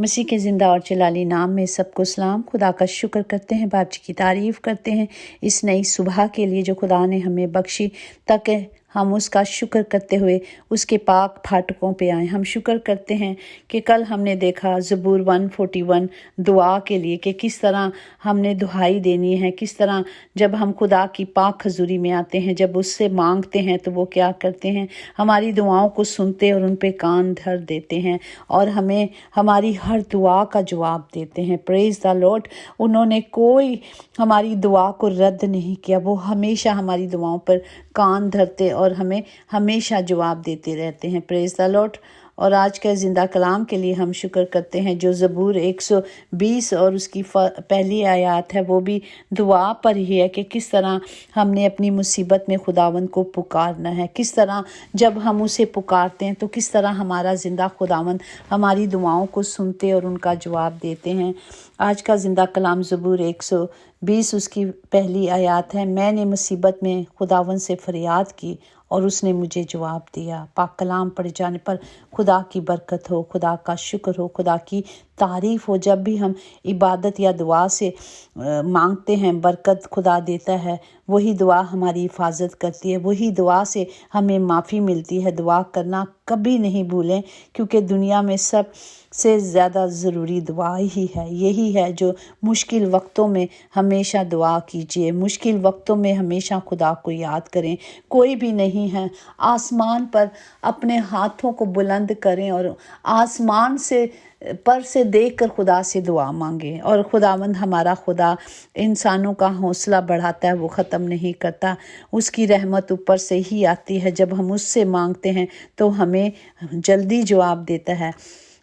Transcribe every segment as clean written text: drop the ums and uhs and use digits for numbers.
मसीह के ज़िंदा और जलाली नाम में सबको सलाम। खुदा का शुक्र करते हैं, बाप जी की तारीफ़ करते हैं इस नई सुबह के लिए जो खुदा ने हमें बख्शी, ताकि हम उसका शुक्र करते हुए उसके पाक फाटकों पे आएँ। हम शुक्र करते हैं कि कल हमने देखा ज़बूर 141 दुआ के लिए कि किस तरह हमने दुहाई देनी है, किस तरह जब हम खुदा की पाक हजूरी में आते हैं, जब उससे मांगते हैं तो वो क्या करते हैं, हमारी दुआओं को सुनते और उन पे कान धर देते हैं और हमें हमारी हर दुआ का जवाब देते हैं। Praise the Lord. उन्होंने कोई हमारी दुआ को रद्द नहीं किया, वो हमेशा हमारी दुआओं पर कान धरते और हमें हमेशा जवाब देते रहते हैं। Praise the Lord. और आज के ज़िंदा कलाम के लिए हम शुक्र करते हैं जो ज़बूर 120 और उसकी पहली आयत है, वो भी दुआ पर ही है कि किस तरह हमने अपनी मुसीबत में खुदावंद को पुकारना है, किस तरह जब हम उसे पुकारते हैं तो किस तरह हमारा ज़िंदा खुदावंद हमारी दुआओं को सुनते और उनका जवाब देते हैं। आज का ज़िंदा कलाम ज़बूर 120 उसकी पहली आयत है। मैंने मुसीबत में खुदावंद से फरियाद की और उसने मुझे जवाब दिया। पाक कलाम पढ़े जाने पर खुदा की बरकत हो, खुदा का शुक्र हो, खुदा की तारीफ़ हो। जब भी हम इबादत या दुआ से मांगते हैं, बरकत खुदा देता है। वही दुआ हमारी हिफाजत करती है, वही दुआ से हमें माफ़ी मिलती है। दुआ करना कभी नहीं भूलें, क्योंकि दुनिया में सब से ज़्यादा ज़रूरी दुआ ही है। यही है जो मुश्किल वक्तों में हमेशा दुआ कीजिए, मुश्किल वक्तों में हमेशा खुदा को याद करें। कोई भी नहीं है, आसमान पर अपने हाथों को बुलंद करें और आसमान से देखकर खुदा से दुआ मांगें। और खुदावंद हमारा खुदा इंसानों का हौसला बढ़ाता है, वो ख़त्म नहीं करता। उसकी रहमत ऊपर से ही आती है। जब हम उससे मांगते हैं तो हमें जल्दी जवाब देता है।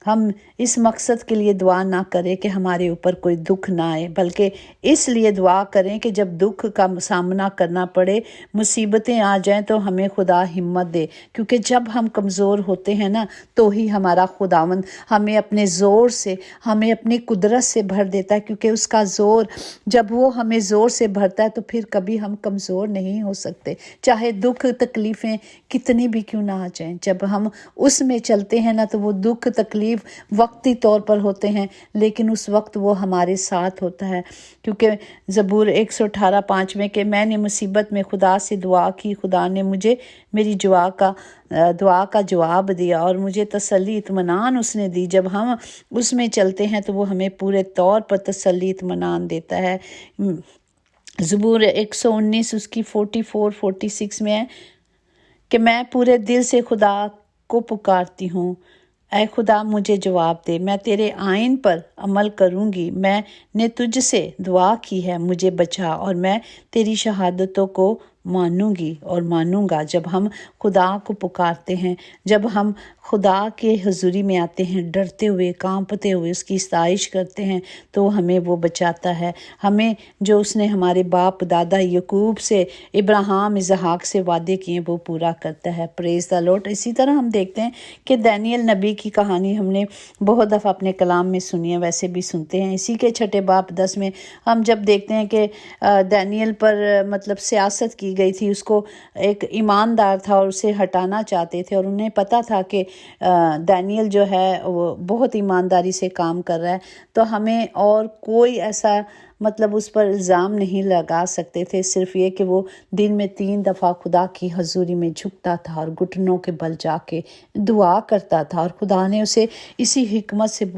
हम इस मकसद के लिए दुआ ना करें कि हमारे ऊपर कोई दुख ना आए, बल्कि इसलिए दुआ करें कि जब दुख का सामना करना पड़े, मुसीबतें आ जाएं, तो हमें खुदा हिम्मत दे। क्योंकि जब हम कमज़ोर होते हैं ना, तो ही हमारा खुदावंद हमें अपने ज़ोर से, हमें अपनी कुदरत से भर देता है। क्योंकि उसका ज़ोर, जब वो हमें ज़ोर से भरता है तो फिर कभी हम कमज़ोर नहीं हो सकते, चाहे दुख तकलीफ़ें कितनी भी क्यों ना आ जाएं। जब हम उसमें चलते हैं ना, तो वो दुख तकलीफ़ वक्ती तौर पर होते हैं, लेकिन उस वक्त वो हमारे साथ होता है। क्योंकि ज़बूर 118:5 में कि मैंने मुसीबत में खुदा से दुआ की, खुदा ने मुझे मेरी दुआ का जवाब दिया और मुझे तसल्ली इत्मीनान उसने दी। जब हम उसमें चलते हैं तो वो हमें पूरे तौर पर तसल्ली इत्मीनान देता है। ज़बूर 119 उसकी 44-46 में है कि मैं पूरे दिल से खुदा को पुकारती हूँ, ऐ खुदा मुझे जवाब दे, मैं तेरे आइन पर अमल करूँगी। मैंने तुझसे दुआ की है, मुझे बचा और मैं तेरी शहादतों को मानूंगी और मानूंगा। जब हम खुदा को पुकारते हैं, जब हम खुदा के हुजूरी में आते हैं, डरते हुए कांपते हुए उसकी सताइश करते हैं, तो हमें वो बचाता है। हमें जो उसने हमारे बाप दादा यकूब से, इब्राहिम, इसहाक से वादे किए, वो पूरा करता है। Praise the Lord. इसी तरह हम देखते हैं कि दानियल नबी की कहानी हमने बहुत दफ़ा अपने कलाम में सुनी है, वैसे भी सुनते हैं। इसी के 6 बाब 10 में हम जब देखते हैं कि दानियल पर मतलब सियासत की गई थी, उसको एक ईमानदार था और उसे हटाना चाहते थे, और उन्हें पता था कि दानियल जो है वो बहुत ईमानदारी से काम कर रहा है, तो हमें और कोई ऐसा मतलब उस पर इल्ज़ाम नहीं लगा सकते थे। सिर्फ ये कि वो दिन में 3 दफ़ा खुदा की हजूरी में झुकता था और घुटनों के बल जाके दुआ करता था, और खुदा ने उसे इसी हिकमत से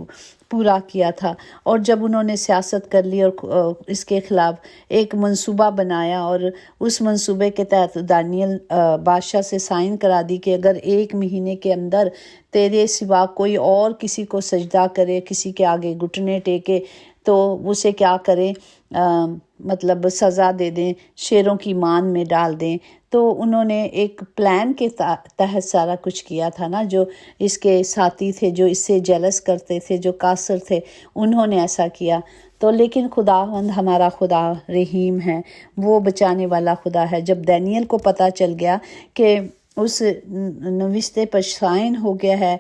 पूरा किया था। और जब उन्होंने सियासत कर ली और इसके ख़िलाफ़ एक मंसूबा बनाया, और उस मंसूबे के तहत दानियल बादशाह से साइन करा दी कि अगर 1 महीने के अंदर तेरे सिवा कोई और किसी को सजदा करे, किसी के आगे घुटने टेके, तो उसे क्या करें, मतलब सज़ा दे दें, शेरों की मान में डाल दें। तो उन्होंने एक प्लान के तहत सारा कुछ किया था ना। जो इसके साथी थे, जो इससे जेलस करते थे, जो कासर थे, उन्होंने ऐसा किया। तो लेकिन खुदावंद हमारा खुदा रहीम है, वो बचाने वाला खुदा है। जब दानियल को पता चल गया कि उस नविश्ते पर साइन हो गया है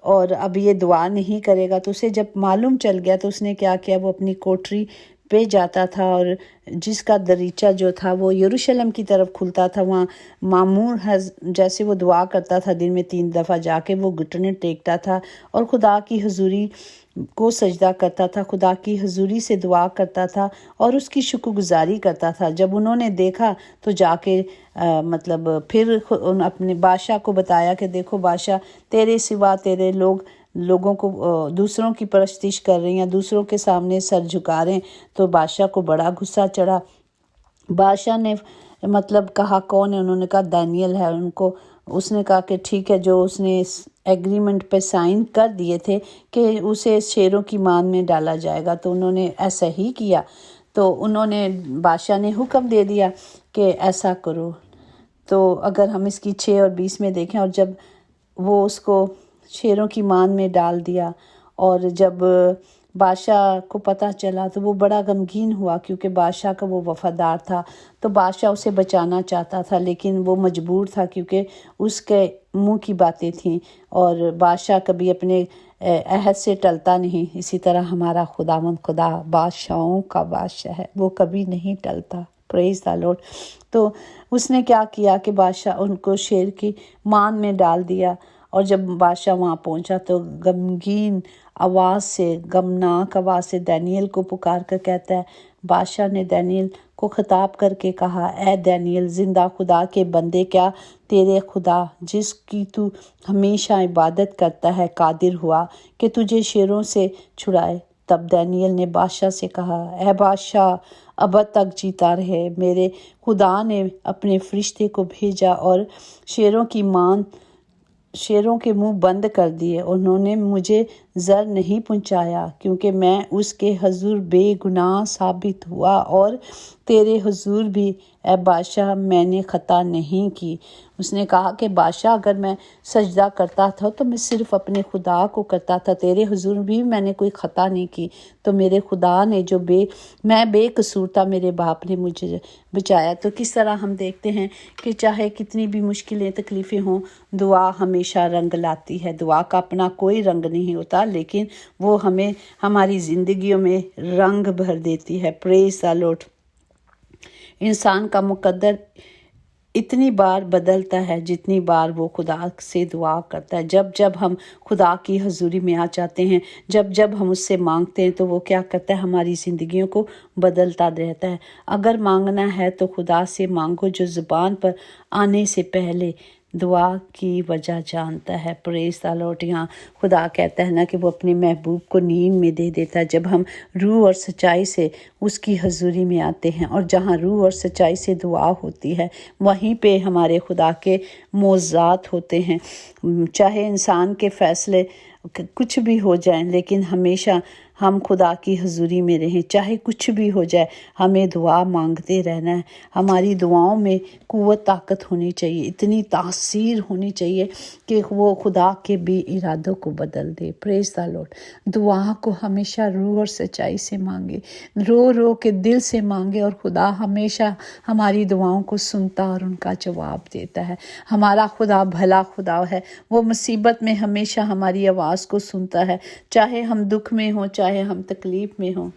और अब ये दुआ नहीं करेगा, तो उसे जब मालूम चल गया तो उसने क्या किया, वो अपनी कोठरी पे जाता था और जिसका दरीचा जो था वो यरूशलेम की तरफ खुलता था, वहाँ मामूर जैसे वो दुआ करता था, दिन में 3 दफ़ा जाके वो घुटने टेकता था और खुदा की हुजूरी को सजदा करता था, खुदा की हुजूरी से दुआ करता था और उसकी शुक्रगुजारी करता था। जब उन्होंने देखा तो जाके मतलब फिर अपने बादशाह को बताया कि देखो बादशाह, तेरे सिवा तेरे लोगों को दूसरों की परस्तिश कर रही हैं, दूसरों के सामने सर झुका रहे हैं। तो बादशाह को बड़ा गुस्सा चढ़ा। बादशाह ने मतलब कहा कौन है, उन्होंने कहा दानियल है। उसने कहा कि ठीक है, जो उसने एग्रीमेंट पे साइन कर दिए थे कि उसे शेरों की मान में डाला जाएगा, तो उन्होंने ऐसा ही किया। तो उन्होंने बादशाह ने हुक्म दे दिया कि ऐसा करो। तो अगर हम इसकी 6 और 20 में देखें, और जब वो उसको शेरों की मान में डाल दिया और जब बादशाह को पता चला तो वो बड़ा गमगीन हुआ, क्योंकि बादशाह का वो वफ़ादार था। तो बादशाह उसे बचाना चाहता था, लेकिन वो मजबूर था क्योंकि उसके मुंह की बातें थीं और बादशाह कभी अपने अहद से टलता नहीं। इसी तरह हमारा खुदावंद खुदा बादशाहों का बादशाह है, वो कभी नहीं टलता। Praise the Lord. तो उसने क्या किया कि बादशाह उनको शेर की मान में डाल दिया। और जब बादशाह वहाँ पहुँचा तो गमगीन आवाज़ से, गमनाक आवाज़ से दानियल को पुकार कर कहता है, बादशाह ने दानियल को खिताब करके कहा, ए दानियल, जिंदा खुदा के बंदे, क्या तेरे खुदा जिसकी तू हमेशा इबादत करता है कादिर हुआ कि तुझे शेरों से छुड़ाए? तब दानियल ने बादशाह से कहा, ए बादशाह, अब तक जीता रहे, मेरे खुदा ने अपने फरिश्ते को भेजा और शेरों के मुंह बंद कर दिए। उन्होंने मुझे ज़र नहीं पहुंचाया क्योंकि मैं उसके हुजूर बेगुनाह साबित हुआ और तेरे हुजूर भी ए बादशाह मैंने ख़ता नहीं की। उसने कहा कि बादशाह, अगर मैं सजदा करता था तो मैं सिर्फ़ अपने खुदा को करता था, तेरे हुजूर भी मैंने कोई ख़ता नहीं की। तो मेरे खुदा ने मैं बेकसूर था, मेरे बाप ने मुझे बचाया। तो किस तरह हम देखते हैं कि चाहे कितनी भी मुश्किलें तकलीफ़ें हों, दुआ हमेशा रंग लाती है। दुआ का अपना कोई रंग नहीं होता, लेकिन वो हमें हमारी ज़िंदगियों में रंग भर देती है। Praise the Lord. इंसान का मुकद्दर इतनी बार बदलता है जितनी बार वो खुदा से दुआ करता है। जब जब हम खुदा की हजूरी में आ जाते हैं, जब जब हम उससे मांगते हैं, तो वो क्या करता है, हमारी ज़िंदगियों को बदलता रहता है। अगर मांगना है तो खुदा से मांगो जो ज़ुबान पर आने से पहले दुआ की वजह जानता है। Praise the Lord. यहाँ खुदा कहता है ना कि वो अपने महबूब को नींद में दे देता है जब हम रूह और सच्चाई से उसकी हजूरी में आते हैं। और जहाँ रूह और सच्चाई से दुआ होती है, वहीं पे हमारे खुदा के मोज़ात होते हैं। चाहे इंसान के फ़ैसले कुछ भी हो जाएं, लेकिन हमेशा हम खुदा की हजूरी में रहें। चाहे कुछ भी हो जाए, हमें दुआ मांगते रहना है। हमारी दुआओं में क़ुव्वत ताकत होनी चाहिए, इतनी तासीर होनी चाहिए कि वो खुदा के भी इरादों को बदल दे। Praise the Lord. दुआ को हमेशा रूह और सच्चाई से मांगे, रो रो के दिल से मांगे, और खुदा हमेशा हमारी दुआओं को सुनता और उनका जवाब देता है। हमारा खुदा भला खुदा है, वो मुसीबत में हमेशा हमारी आवाज़ को सुनता है। चाहे हम दुख में हों, चाहे हम तकलीफ़ में हों,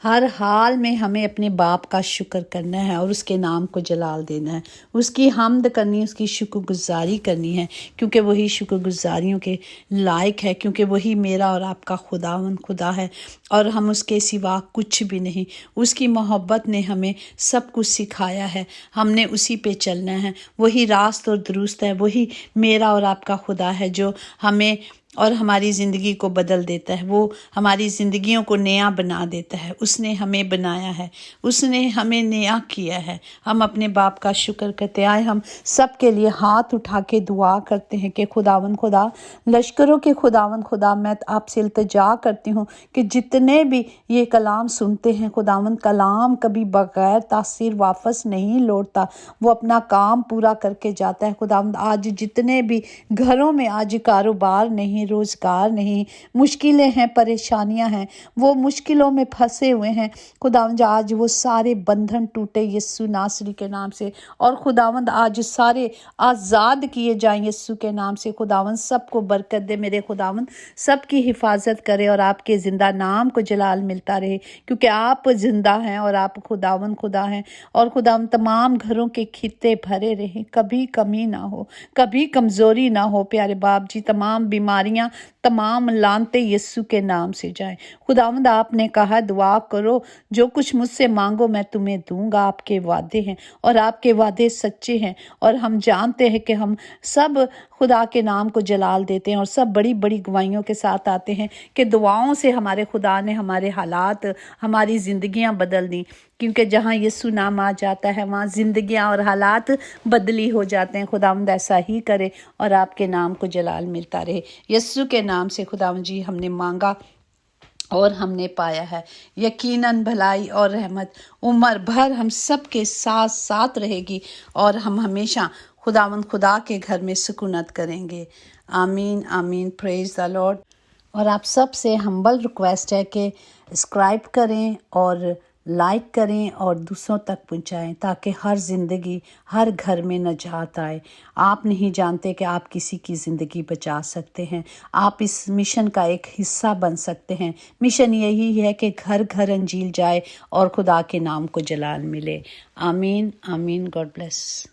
हर हाल में हमें अपने बाप का शुक्र करना है और उसके नाम को जलाल देना है, उसकी हम्द करनी, उसकी शुक्रगुजारी करनी है, क्योंकि वही शुक्रगुजारियों के लायक है, क्योंकि वही मेरा और आपका खुदा है और हम उसके सिवा कुछ भी नहीं। उसकी मोहब्बत ने हमें सब कुछ सिखाया है, हमने उसी पे चलना है। वही रास्त और दुरुस्त है, वही मेरा और आपका खुदा है जो हमें और हमारी ज़िंदगी को बदल देता है। वो हमारी ज़िंदगियों को नया बना देता है। उसने हमें बनाया है, उसने हमें नया किया है। हम अपने बाप का शुक्र करते आए। हम सब के लिए हाथ उठा के दुआ करते हैं कि खुदावन खुदा, लश्करों के खुदावन खुदा, मैं आपसे इल्तिजा करती हूँ कि जितने भी ये कलाम सुनते हैं, खुदावन कलाम कभी बगैर तासीर वापस नहीं लौटता, वो अपना काम पूरा करके जाता है। खुदावन आज जितने भी घरों में आज कारोबार नहीं नहीं, रोज़गार नहीं, मुश्किलें हैं, परेशानियां हैं, वो मुश्किलों में फंसे हुए हैं। खुदावंद आज वो सारे बंधन टूटे यीशु नासरी के नाम से, और खुदावंद आज सारे आज़ाद किए जाएं यीशु के नाम से। खुदावंद सबको बरकत दे मेरे खुदावंद, सबकी हिफाजत करे और आपके ज़िंदा नाम को जलाल मिलता रहे, क्योंकि आप ज़िंदा हैं और आप खुदावंद खुदा हैं। और खुदावंद तमाम घरों के खित्ते भरे रहें, कभी कमी ना हो, कभी कमज़ोरी ना हो प्यारे बाप जी। तमाम बीमारियां, तमाम लानते यीशु के नाम से जाएं। खुदावंद आपने कहा दुआ करो, जो कुछ मुझसे मांगो मैं तुम्हें दूंगा। आपके वादे हैं और आपके वादे सच्चे हैं, और हम जानते हैं कि हम सब खुदा के नाम को जलाल देते हैं और सब बड़ी बड़ी गवाहियों के साथ आते हैं कि दुआओं से हमारे खुदा ने हमारे हालात, हमारी ज़िंदगियां बदल दी, क्योंकि जहाँ यीशु नाम आ जाता है वहाँ ज़िंदगियां और हालात बदली हो जाते हैं। खुदावंद ऐसा ही करे और आपके नाम को जलाल मिलता रहे। यीशु के नाम से खुदावंद जी हमने मांगा और हमने पाया है। यकीनन भलाई और रहमत उम्र भर हम सब के साथ साथ रहेगी, और हम हमेशा खुदावंद खुदा के घर में सुकूनत करेंगे। आमीन आमीन। Praise the Lord. और आप सब से हम्बल रिक्वेस्ट है कि सब्सक्राइब करें और लाइक करें और दूसरों तक पहुंचाएं, ताकि हर ज़िंदगी, हर घर में नजात आए। आप नहीं जानते कि आप किसी की ज़िंदगी बचा सकते हैं। आप इस मिशन का एक हिस्सा बन सकते हैं। मिशन यही है कि घर घर अंजील जाए और खुदा के नाम को जलाल मिले। आमीन आमीन। God bless.